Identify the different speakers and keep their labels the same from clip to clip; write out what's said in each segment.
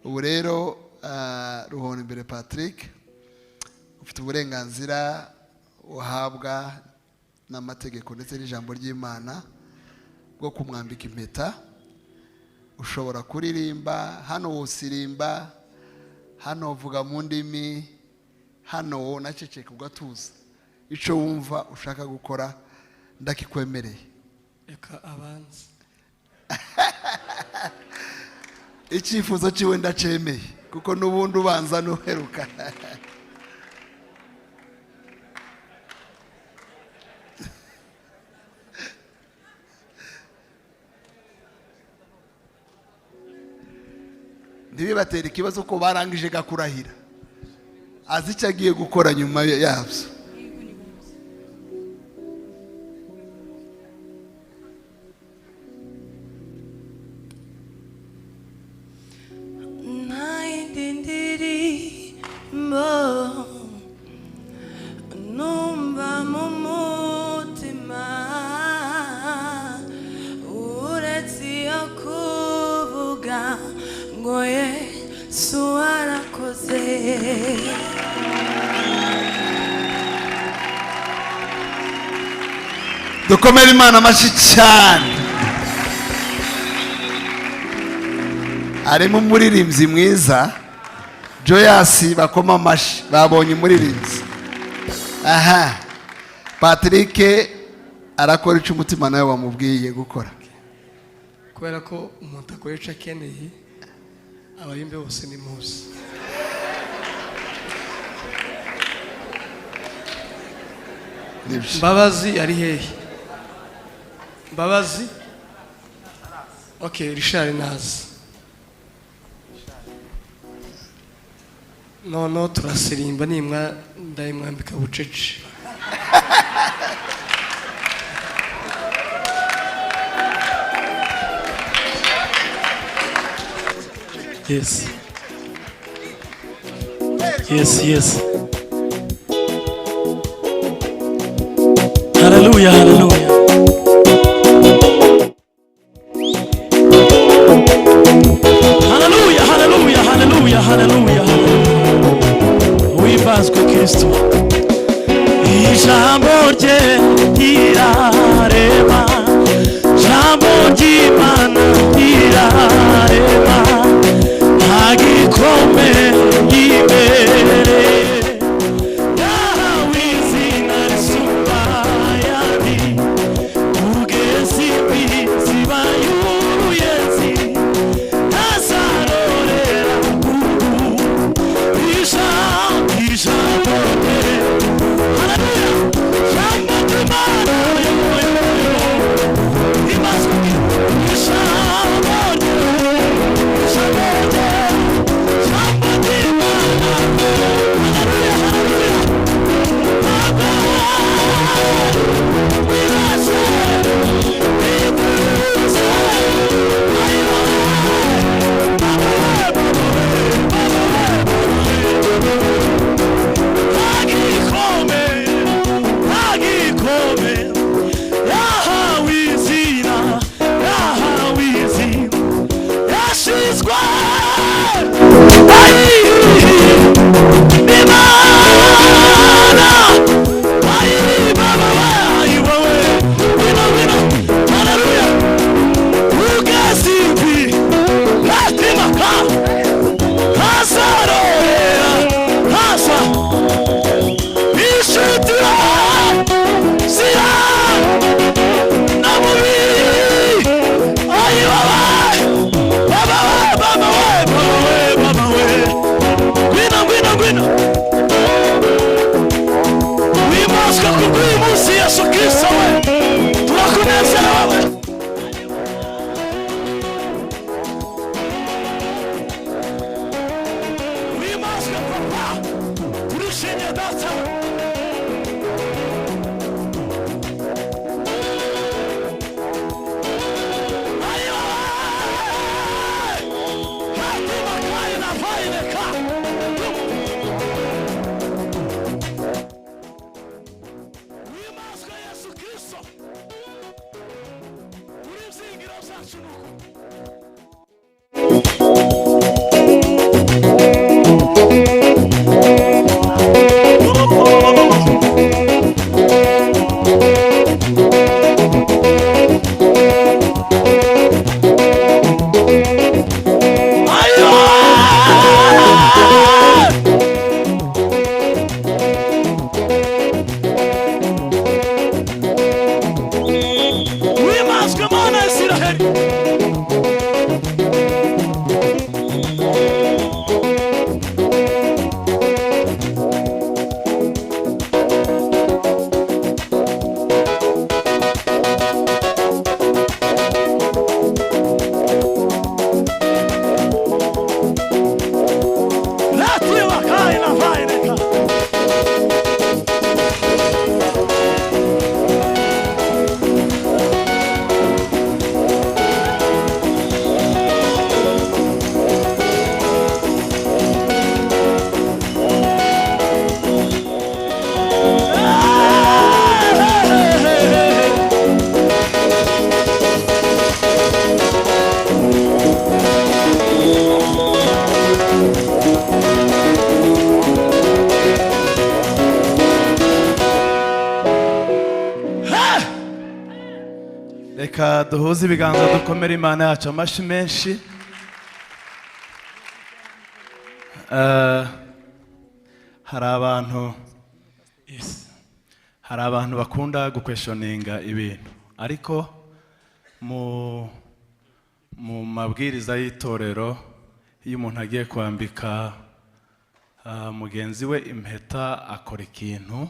Speaker 1: ubu rero Ruhona imbere Patrick ufite uburenganzira uhabwa n'amategeko ndetse n'ijambo ry'Imana bwo kumwambika impeta. Ushobora kuririmba hano, usirimba hano, uvuga mu ndimi hano, naceceka ugatuza. Ico wumva ushaka gukora ndakikwemereye.
Speaker 2: Eka abanza
Speaker 1: icyifuzo ciwe ndacemeye kuko nubundi ubanza nuheruka. Ntibibatera ikibazo ko barangije gakurahira, azi icyo agiye gukora nyuma yabyo.
Speaker 3: Numva mu mutima uretse yo kuvuga ngo Yesu arakoze.
Speaker 1: Dukomere Imana amashyi cyane. Arimo umuririmbyi mwiza Joyous, bakoma amashyi babonye umuririmbyi. Aha, Patrick arakora icyo umutima nawe wamubwiye gukora.
Speaker 2: kubera ko umuntu akoresha akeneye abayimbe bose ni muzi. Mbabazi ari hehe? Mbabazi? Okay, Richard nazi. No turasirimba nimwa ndayimwambika bucece. Yes. Yes, yes. Hallelujah, hallelujah. Hallelujah, hallelujah, hallelujah, hallelujah. Uibazwe Kristo. Ijambo rye rirarema, jambo ry'Imana rirarema, ntagikome imbere yawe izina risumba ayandi, ugeze imbizi bay'uruyenzi ntazarorera ijambo rye. Haleluya, jambo ry'Imana ibazwe ijambo rye.
Speaker 4: reka duhuze ibiganza dukomere Imana yacu amashyi menshi. hari abantu bakunda gukweshoninga ibintu, ariko mu mabwiriza y'itorero iyo umuntu agiye kwambika mugenzi we impeta akora ikintu,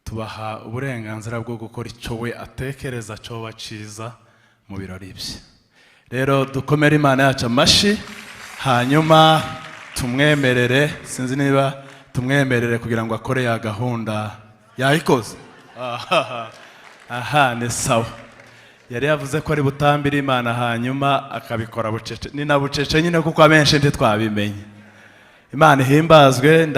Speaker 4: tubaha uburenganzira bwo gukora icyo we atekereza cyo baciza mu birori bye. Rero dukomere Imana yacu amashyi, hanyuma tumwemerere, sinzi niba tumwemerere kugira ngo akore ya gahunda yayikoze. Aha ni sawa. Yari yavuze ko ari butambira Imana hanyuma akabikora bucece. Ni na bucece nyine kuko abenshi ntitwabimenye. Imana ihimbazwe.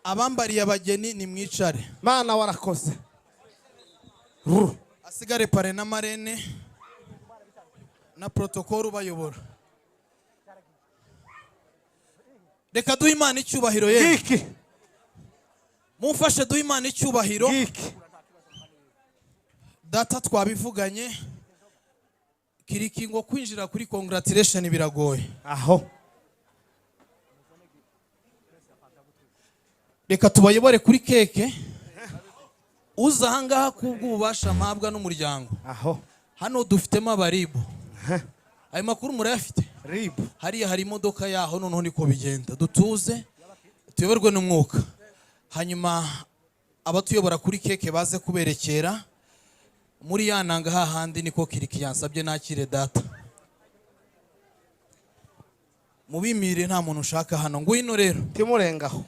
Speaker 5: Abambariye abageni ni mwicare.
Speaker 6: Mana warakoze.
Speaker 5: Asigare pare na marene na protokolo bayobora. Reka duhe Imana icyubahiro ye.
Speaker 6: Giki.
Speaker 5: Mumfashe duhe Imana icyubahiro.
Speaker 6: Giki.
Speaker 5: Data twabivuganye. Kirikingo kwinjira kuri congratulation biragoye.
Speaker 6: Aho.
Speaker 5: Reka tubayobore kuri keke. Uza hangaha kubw'ububasha mpabwa n'umuryango.
Speaker 6: Aho.
Speaker 5: Hano dufitemo abaribu. Ayo makuru murayafite?
Speaker 6: Ribu.
Speaker 5: Hariya hari imodoka yaho, noneho niko bigenda. Dutuze tuyoborwe n'umwuka. Hanyuma abatuyobora kuri keke baze kuberekera. Muri yananga hahandi niko Kiriki yansabye nakire data. Mubimire nta muntu ushaka hano. Ngwino rero.
Speaker 6: Timurengaho.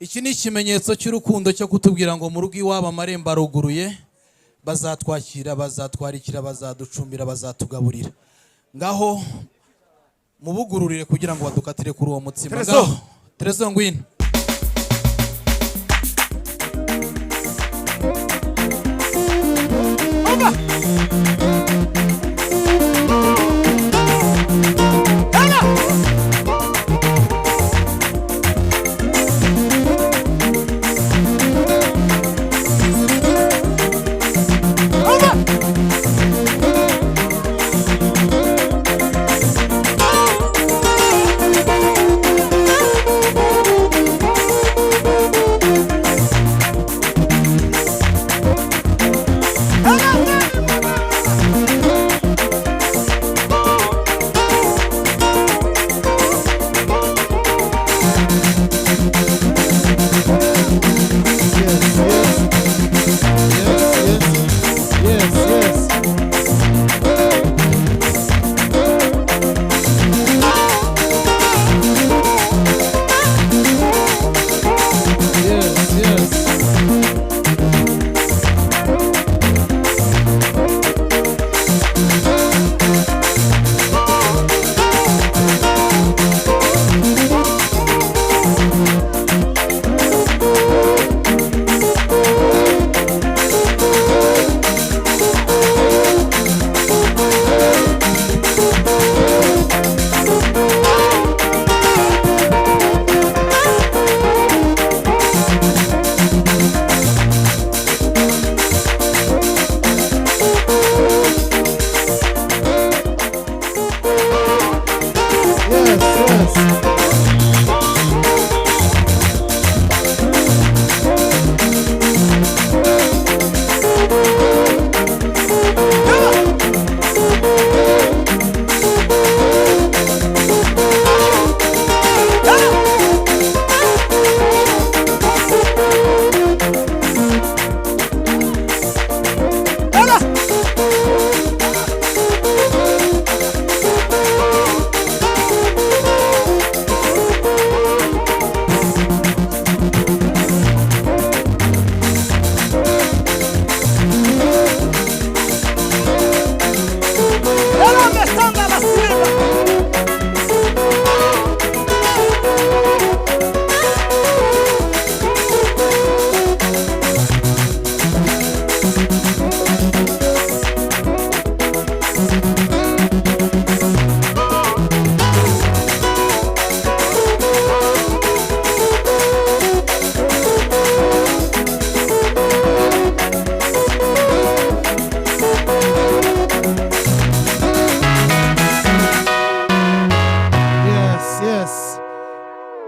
Speaker 5: Iki ni ikimenyetso cy'urukundo cyo kutubwira ngo mu rugo iwabo amarembo aruguruye, bazatwakira, bazatwarikira, bazaducumbira, bazatugaburira. Ngaho mubugururire kugira ngo badukatire kuri uwo mutsima. Ngaho Terezo ngwino.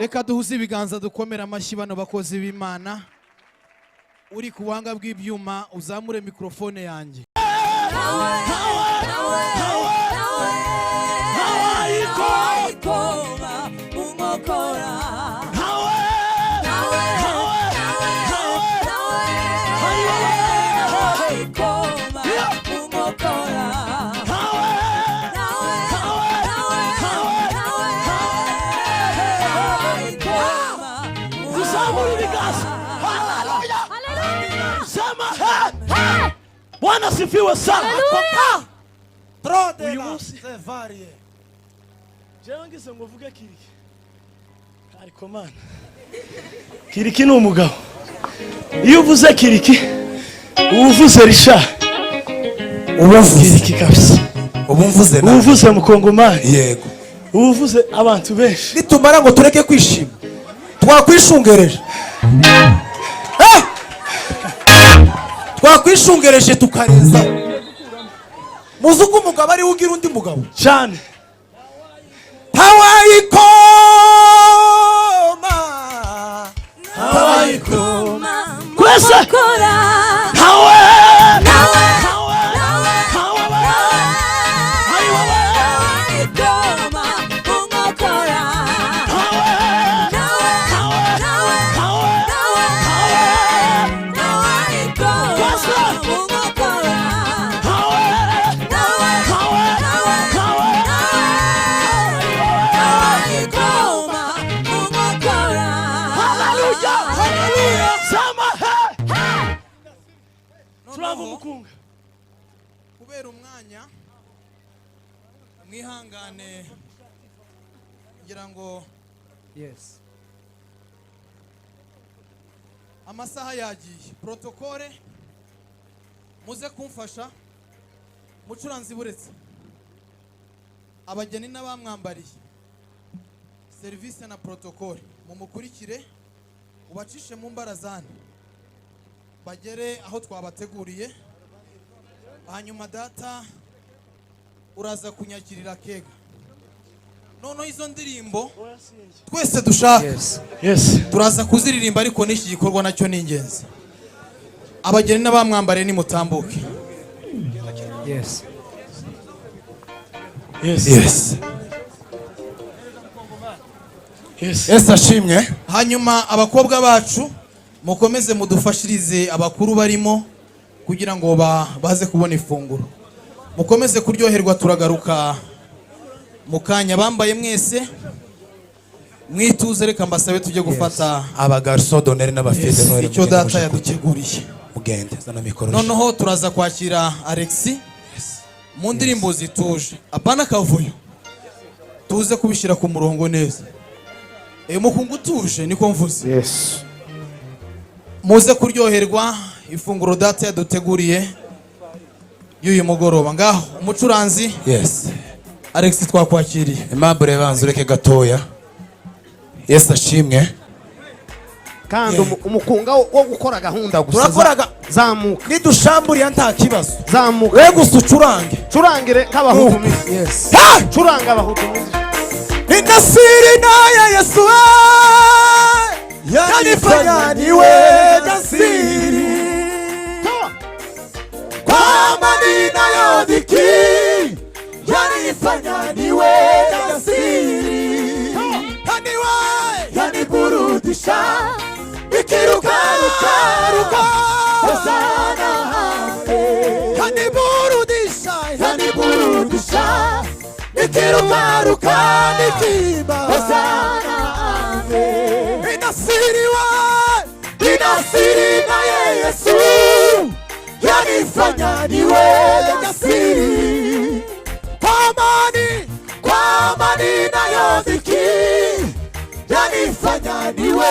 Speaker 5: Reka duhuze ibiganza dukomera amashyi bano bakozi b'Imana. Uri ku buhanga bw'ibyuma uzamure mikrofone yanjye.
Speaker 6: Bwana sifiwe sana.
Speaker 5: Uyu
Speaker 6: munsi varie. Jewe ngise ngo vuge kiriki. Ariko mana. Kiriki ni umugabo. Iyo uvuze kiriki, uvuze Risha.
Speaker 5: ubuvuze
Speaker 6: Kiriki kabisa.
Speaker 5: ubumvuze na
Speaker 6: Uvuze mukongomani.
Speaker 5: yego.
Speaker 6: Uvuze abantu benshi.
Speaker 5: Nitumara ngo tureke kwishima. Twakwishungereje. Twakwishungereje tukareza. Muzuko umugabo ari ugira undi mugabo.
Speaker 6: Cyane.
Speaker 5: Hawayikoma.
Speaker 3: Hawayikoma.
Speaker 6: Kwese.
Speaker 3: Hawe.
Speaker 5: Kubera umwanya mwihangane ngira ngo yes amasaha yagiye protokole muze kumfasha mucuranzi buretse abageni n'abamwambariye service na protokole mumukurikire ubacishe mu mbarazani bagere aho twabateguriye hanyuma data uraza kunyakirira kega noneho izo ndirimbo twese dushaka
Speaker 6: Yes.
Speaker 5: turaza kuziririmba ariko n'iki gikorwa nacyo ni ingenzi abageni n'abamwambariye nimutambuke
Speaker 6: Yes.
Speaker 5: Yes ashimwe hanyuma abakobwa bacu mukomeze mudufashirize abakuru barimo kugira ngo baze kubona ifunguro mukomeze kuryoherwa turagaruka mukanya bambaye mwese mwituze reka mbasabe tujye gufata
Speaker 7: abagarso donere n'abafide
Speaker 5: none icyo data yaduteguriye
Speaker 7: mugende zana mikoro
Speaker 5: noneho turaza kwakira Alexis mu ndirimbo zituje apana kavuyo tuze kubishyira ku murongo neza mukungu utuje niko mvuze muze kuryoherwa ifunguro data yaduteguriye y'uyu mugoroba ngaho umucuranzi Alex twakwakiriye
Speaker 7: Aimable banzu reke gatoya Yesu ashimwe
Speaker 8: kandi umukunga wo gukora gahunda gusa
Speaker 5: turakoraga
Speaker 8: zamuka
Speaker 5: nidushamburiya nta kibazo
Speaker 8: zamuka
Speaker 5: we gusa ucurange
Speaker 8: curangire k'abahutu curanga abahutu
Speaker 5: ni nasiri naye Yesu yanifanya niwe jasiri kwa manina yodiki yanifanya niwe jasiri yaniburudisha ikirukaruka hosana yaniburudisha ikirukaruka nikimba hosana inasiri naye Yesu yanifanya niwe jasiri kwa amani nayo dhiki yanifanya niwe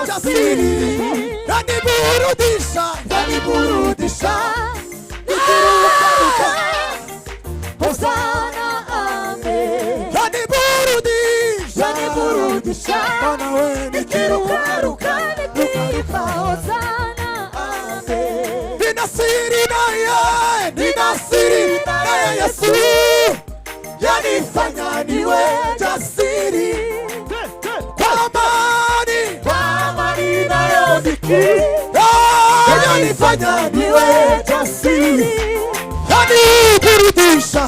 Speaker 5: jasiri yaniburudisha ikirukaruka hosana yaniburudisha ikirukaruka hosana ninasiri naye Yesu yanifanya niwe jasiri kwa
Speaker 3: yanifanya niwe jasiri,
Speaker 8: yaniburudisha,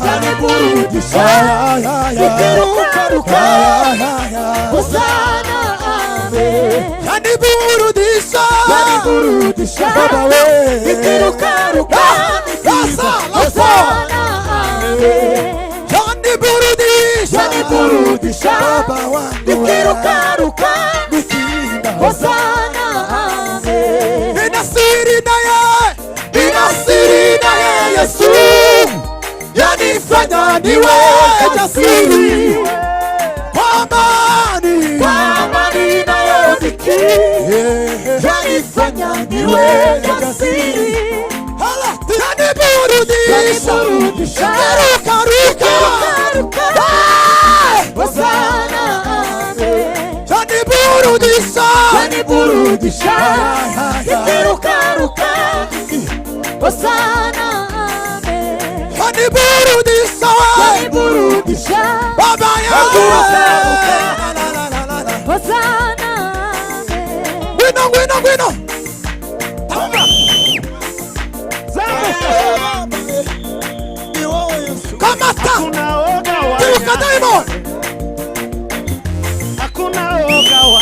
Speaker 3: nikirukaruka, Hosana amen.
Speaker 8: yaniburudisha,
Speaker 3: Baba we, nikirukaruka, Hosana amen.
Speaker 8: yaniburudisha,
Speaker 3: Baba wangu, nikirukaruka, Hosana amen.
Speaker 8: inasiri naye Yesu, yanifanya niwe jasiri, kwa amani
Speaker 3: nayodhiki, yanifanya niwe jasiri,
Speaker 8: yaniburudisha,
Speaker 3: nikirukaruka, Hosana amen.
Speaker 8: yaniburudisha,
Speaker 3: nikirukaruka, Hosana amen.
Speaker 8: yaniburudisha, Baba yangu,
Speaker 3: Hosana amen.
Speaker 8: Gwino kamata, tibuka daimon,
Speaker 6: Hakuna woga wa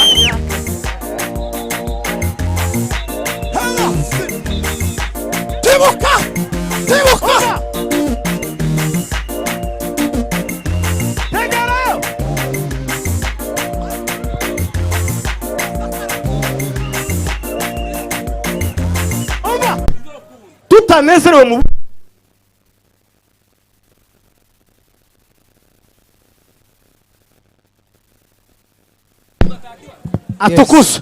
Speaker 8: tibuka,
Speaker 6: Tegarayo. Umva. Tutanezerewe mu atukuza